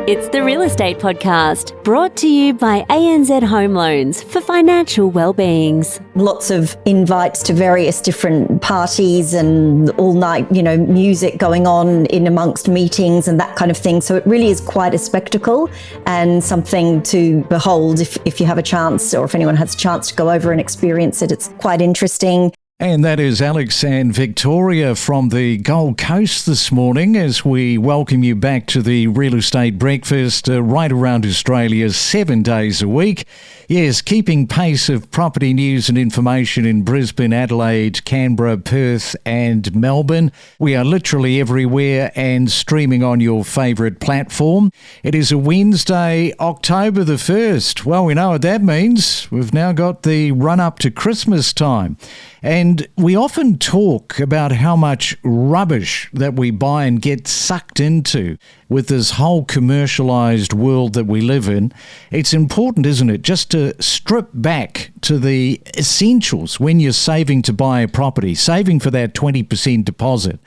It's the Real Estate Podcast, brought to you by ANZ Home Loans for financial well-beings. Lots of invites to various different parties and all night, music going on in amongst meetings and that kind of thing. So it really is quite a spectacle and something to behold if you have a chance, or if anyone has a chance to go over and experience it. It's quite interesting. And that is Alex and Victoria from the Gold Coast this morning as we welcome you back to the Real Estate Breakfast right around Australia 7 days a week. Yes, keeping pace of property news and information in Brisbane, Adelaide, Canberra, Perth and Melbourne. We are literally everywhere and streaming on your favourite platform. It is a Wednesday, October the 1st. Well, we know what that means. We've now got the run up to Christmas time. And we often talk about how much rubbish that we buy and get sucked into with this whole commercialised world that we live in. It's important, isn't it, just to strip back to the essentials when you're saving to buy a property, saving for that 20% deposit.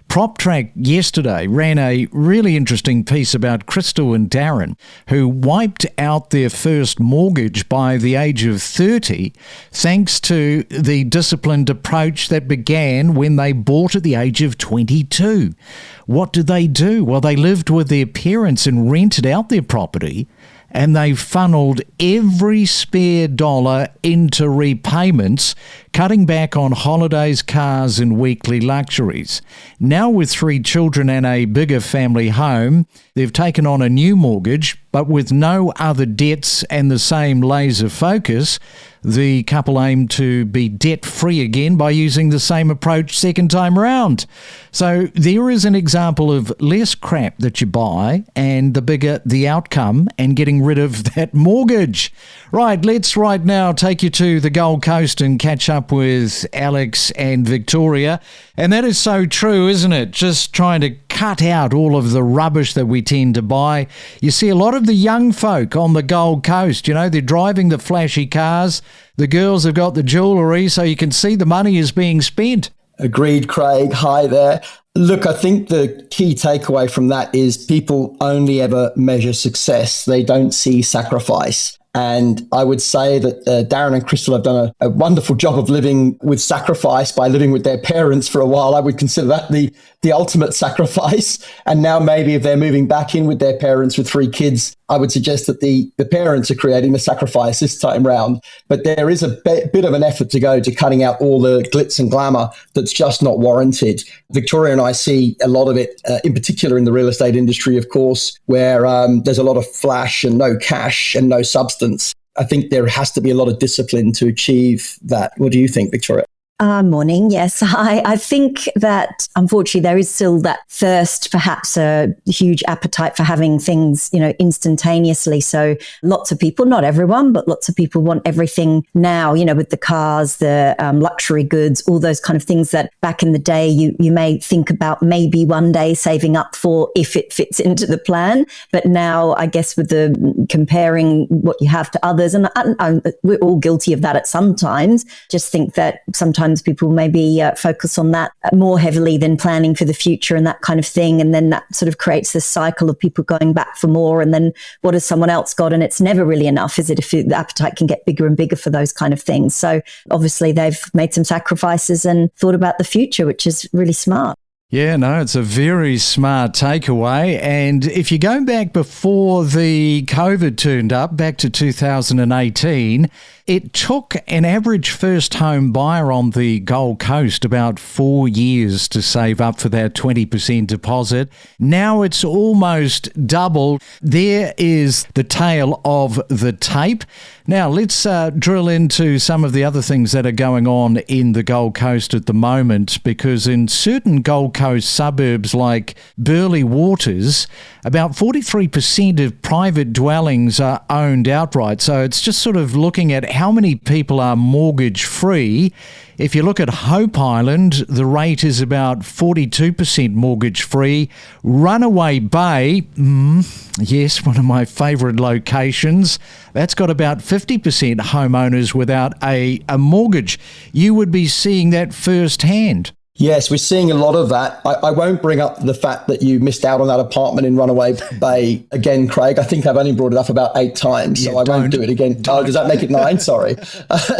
PropTrack yesterday ran a really interesting piece about Crystal and Darren, who wiped out their first mortgage by the age of 30 thanks to the disciplined approach that began when they bought at the age of 22. What did they do? Well, they lived with their parents and rented out their property, and they funneled every spare dollar into repayments, cutting back on holidays, cars and weekly luxuries. Now with 3 children and a bigger family home, they've taken on a new mortgage, but with no other debts and the same laser focus. The couple aim to be debt-free again by using the same approach second time round. So there is an example of less crap that you buy and the bigger the outcome and getting rid of that mortgage. Right, let's right now take you to the Gold Coast and catch up with Alex and Victoria. And that is so true, isn't it? Just trying to cut out all of the rubbish that we tend to buy. You see a lot of the young folk on the Gold Coast, they're driving the flashy cars. The girls have got the jewellery, so you can see the money is being spent. Agreed, Craig. Hi there. Look, I think the key takeaway from that is people only ever measure success. They don't see sacrifice. And I would say that Darren and Crystal have done a wonderful job of living with sacrifice by living with their parents for a while. I would consider that the ultimate sacrifice. And now maybe if they're moving back in with their parents with 3 kids, I would suggest that the parents are creating the sacrifice this time round. But there is a bit of an effort to go to cutting out all the glitz and glamour that's just not warranted. Victoria and I see a lot of it, in particular in the real estate industry, of course, where there's a lot of flash and no cash and no substance. I think there has to be a lot of discipline to achieve that. What do you think, Victoria? Morning. Yes, I think that unfortunately there is still that thirst, perhaps a huge appetite for having things, instantaneously. So lots of people, not everyone, but lots of people want everything now, with the cars, the luxury goods, all those kind of things that back in the day you may think about maybe one day saving up for if it fits into the plan. But now I guess with the comparing what you have to others, and we're all guilty of that at some times, just think that sometimes people maybe focus on that more heavily than planning for the future and that kind of thing. And then that sort of creates this cycle of people going back for more. And then what has someone else got? And it's never really enough, is it, if the appetite can get bigger and bigger for those kind of things. So obviously they've made some sacrifices and thought about the future, which is really smart. Yeah, no, it's a very smart takeaway. And if you go back before the COVID turned up, back to 2018, it took an average first home buyer on the Gold Coast about 4 years to save up for that 20% deposit. Now it's almost double. There is the tale of the tape. Now let's drill into some of the other things that are going on in the Gold Coast at the moment, because in certain Gold Coast suburbs like Burleigh Waters, about 43% of private dwellings are owned outright. So it's just sort of looking at how many people are mortgage free. If you look at Hope Island, the rate is about 42% mortgage free. Runaway Bay, yes, one of my favourite locations, that's got about 50% homeowners without a mortgage. You would be seeing that firsthand. Yes, we're seeing a lot of that. I won't bring up the fact that you missed out on that apartment in Runaway Bay again, Craig. I think I've only brought it up about 8 times, so I won't do it again. Oh, does that make it 9? Sorry.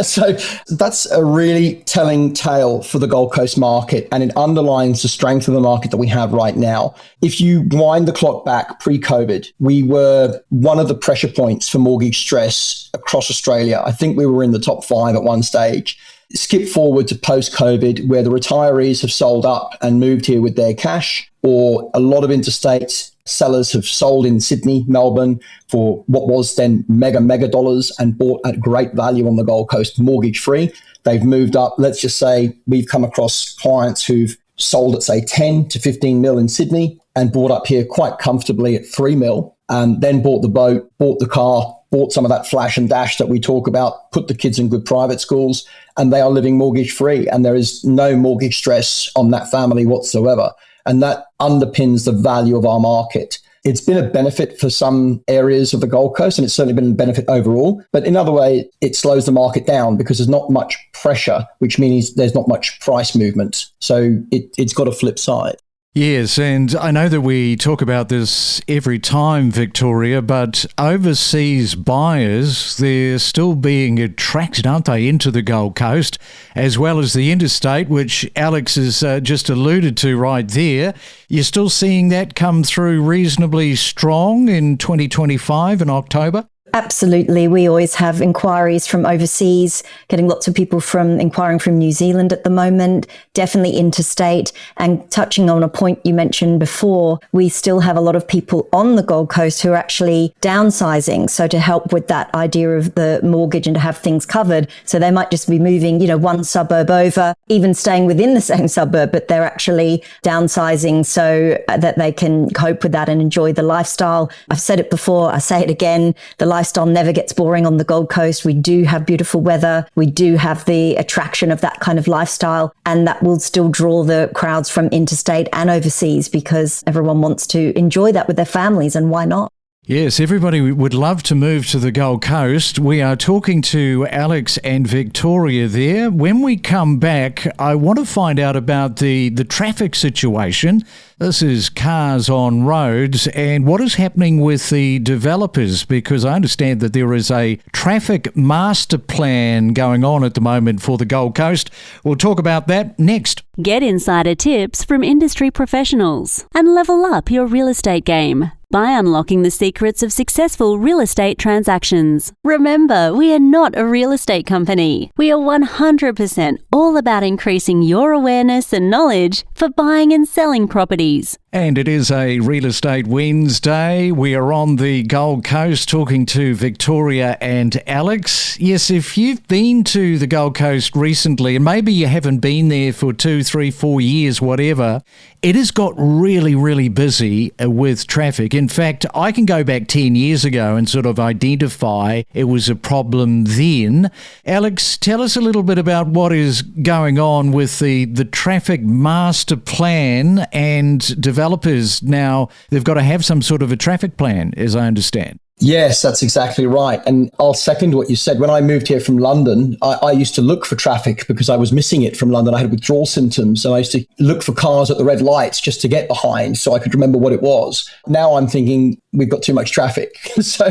So that's a really telling tale for the Gold Coast market, and it underlines the strength of the market that we have right now. If you wind the clock back pre-COVID, we were one of the pressure points for mortgage stress across Australia. I think we were in the top 5 at one stage. Skip forward to post-COVID, where the retirees have sold up and moved here with their cash, or a lot of interstate sellers have sold in Sydney, Melbourne for what was then mega dollars and bought at great value on the Gold Coast mortgage-free. They've moved up. Let's just say we've come across clients who've sold at, say, 10 to 15 mil in Sydney and bought up here quite comfortably at 3 mil, and then bought the boat, bought the car, bought some of that flash and dash that we talk about, put the kids in good private schools, and they are living mortgage free. And there is no mortgage stress on that family whatsoever. And that underpins the value of our market. It's been a benefit for some areas of the Gold Coast, and it's certainly been a benefit overall. But in other way, it slows the market down because there's not much pressure, which means there's not much price movement. So it's got a flip side. Yes, and I know that we talk about this every time, Victoria, but overseas buyers, they're still being attracted, aren't they, into the Gold Coast, as well as the interstate, which Alex has just alluded to right there. You're still seeing that come through reasonably strong in 2025 in October? Absolutely. We always have inquiries from overseas, getting lots of people inquiring from New Zealand at the moment, definitely interstate. And touching on a point you mentioned before, we still have a lot of people on the Gold Coast who are actually downsizing. So to help with that idea of the mortgage and to have things covered. So they might just be moving, one suburb over, even staying within the same suburb, but they're actually downsizing so that they can cope with that and enjoy the lifestyle. I've said it before, I say it again, the lifestyle never gets boring on the Gold Coast. We do have beautiful weather. We do have the attraction of that kind of lifestyle, and that will still draw the crowds from interstate and overseas because everyone wants to enjoy that with their families, and why not? Yes, everybody would love to move to the Gold Coast. We are talking to Alex and Victoria there. When we come back, I want to find out about the traffic situation. This is cars on roads and what is happening with the developers, because I understand that there is a traffic master plan going on at the moment for the Gold Coast. We'll talk about that next. Get insider tips from industry professionals and level up your real estate game by unlocking the secrets of successful real estate transactions. Remember, we are not a real estate company. We are 100% all about increasing your awareness and knowledge for buying and selling properties. And it is a Real Estate Wednesday. We are on the Gold Coast talking to Victoria and Alex. Yes, if you've been to the Gold Coast recently, and maybe you haven't been there for 2, 3, 4 years, whatever, it has got really, really busy with traffic. In fact, I can go back 10 years ago and sort of identify it was a problem then. Alex, tell us a little bit about what is going on with the traffic master plan and developers. Now, they've got to have some sort of a traffic plan, as I understand. Yes, that's exactly right. And I'll second what you said. When I moved here from London, I used to look for traffic because I was missing it from London. I had withdrawal symptoms and I used to look for cars at the red lights just to get behind so I could remember what it was. Now I'm thinking we've got too much traffic. So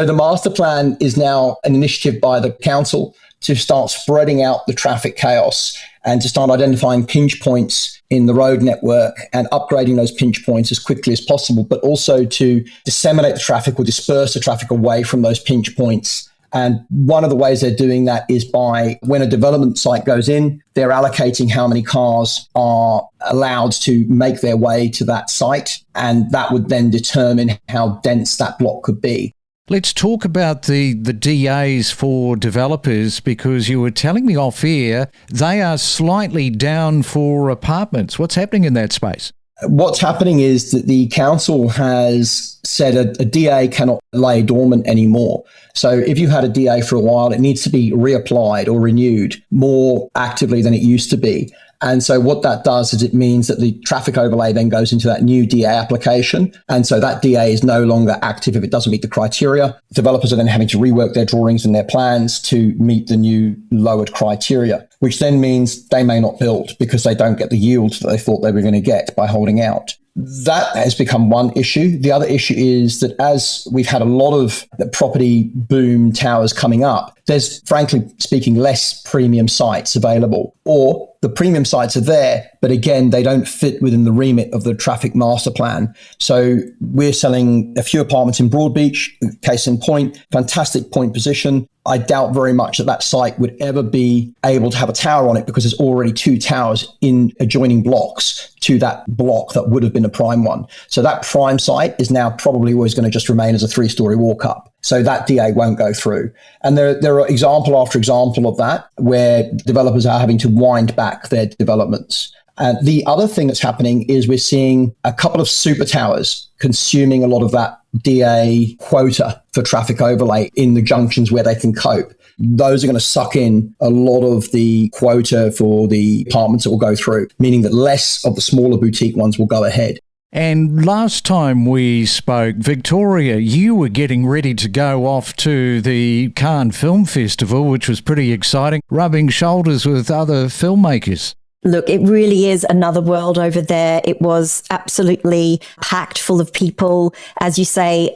the master plan is now an initiative by the council to start spreading out the traffic chaos and to start identifying pinch points in the road network and upgrading those pinch points as quickly as possible, but also to disseminate the traffic or disperse the traffic away from those pinch points. And one of the ways they're doing that is by when a development site goes in, they're allocating how many cars are allowed to make their way to that site. And that would then determine how dense that block could be. Let's talk about the DAs for developers, because you were telling me off air they are slightly down for apartments. What's happening in that space? What's happening is that the council has said a DA cannot lay dormant anymore. So if you had a DA for a while, it needs to be reapplied or renewed more actively than it used to be. And so what that does is it means that the traffic overlay then goes into that new DA application. And so that DA is no longer active if it doesn't meet the criteria. Developers are then having to rework their drawings and their plans to meet the new lowered criteria, which then means they may not build because they don't get the yields that they thought they were going to get by holding out. That has become one issue. The other issue is that as we've had a lot of the property boom towers coming up, there's, frankly speaking, less premium sites available. Or the premium sites are there, but again, they don't fit within the remit of the traffic master plan. So we're selling a few apartments in Broadbeach, case in point, fantastic point position. I doubt very much that site would ever be able to have a tower on it because there's already 2 towers in adjoining blocks to that block that would have been a prime one. So that prime site is now probably always going to just remain as a 3-story walk up. So that DA won't go through. And there are example after example of that where developers are having to wind back their developments. And the other thing that's happening is we're seeing a couple of super towers consuming a lot of that DA quota for traffic overlay in the junctions where they can cope. Those are going to suck in a lot of the quota for the apartments that will go through, meaning that less of the smaller boutique ones will go ahead. And last time we spoke, Victoria, you were getting ready to go off to the Cannes Film Festival, which was pretty exciting, rubbing shoulders with other filmmakers. Look, it really is another world over there. It was absolutely packed full of people. As you say,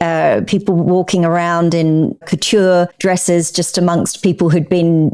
people walking around in couture dresses just amongst people who'd been,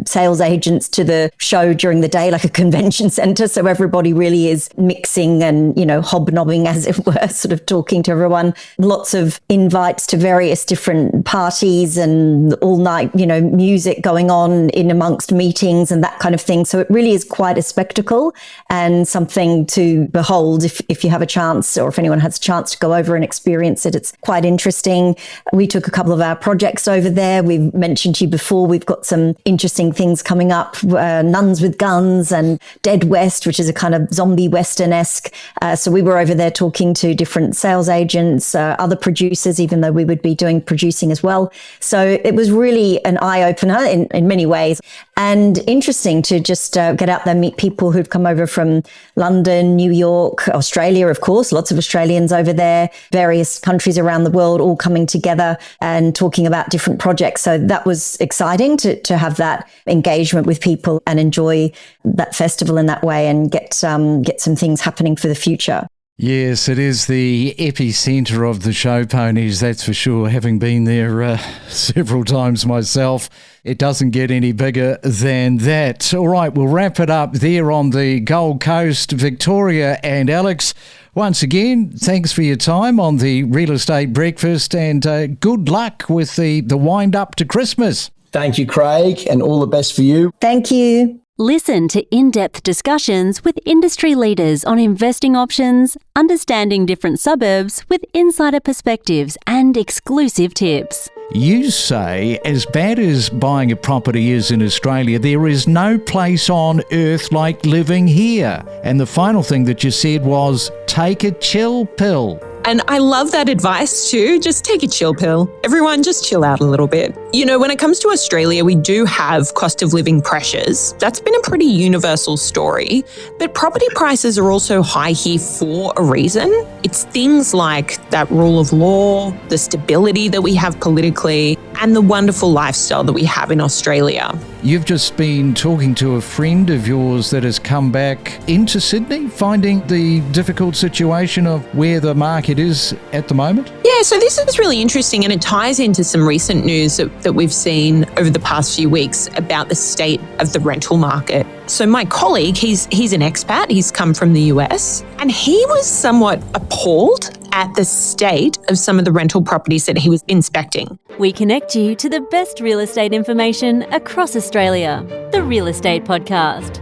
sales agents to the show during the day, like a convention centre. So everybody really is mixing and, hobnobbing, as it were, sort of talking to everyone. Lots of invites to various different parties and all night, music going on in amongst meetings and that kind of thing. So it really is quite a spectacle and something to behold if you have a chance, or if anyone has a chance to go over and experience it. It's quite interesting. We took a couple of our projects over there. We've mentioned to you before, we've got some interesting things coming up, Nuns with Guns and Dead West, which is a kind of zombie Western-esque. So we were over there talking to different sales agents, other producers, even though we would be doing producing as well. So it was really an eye-opener in many ways, and interesting to just get out there, meet people who've come over from London, New York, Australia, of course, lots of Australians over there, various countries around the world all coming together and talking about different projects. So that was exciting to have that engagement with people and enjoy that festival in that way and get some things happening for the future. Yes, it is the epicentre of the show ponies, that's for sure. Having been there several times myself, it doesn't get any bigger than that. All right, we'll wrap it up there on the Gold Coast. Victoria and Alex, once again, thanks for your time on the Real Estate Breakfast, and good luck with the wind up to Christmas. Thank you, Craig, and all the best for you. Thank you. Listen to in-depth discussions with industry leaders on investing options, understanding different suburbs with insider perspectives and exclusive tips. You say, as bad as buying a property is in Australia, there is no place on earth like living here. And the final thing that you said was, take a chill pill. And I love that advice too. Just take a chill pill. Everyone, just chill out a little bit. When it comes to Australia, we do have cost of living pressures. That's been a pretty universal story. But property prices are also high here for a reason. It's things like that rule of law, the stability that we have politically, and the wonderful lifestyle that we have in Australia. You've just been talking to a friend of yours that has come back into Sydney, finding the difficult situation of where the market is at the moment? Yeah, so this is really interesting, and it ties into some recent news that we've seen over the past few weeks about the state of the rental market. So my colleague, he's an expat, he's come from the US, and he was somewhat appalled at the state of some of the rental properties that he was inspecting. We connect you to the best real estate information across Australia. The Real Estate Podcast.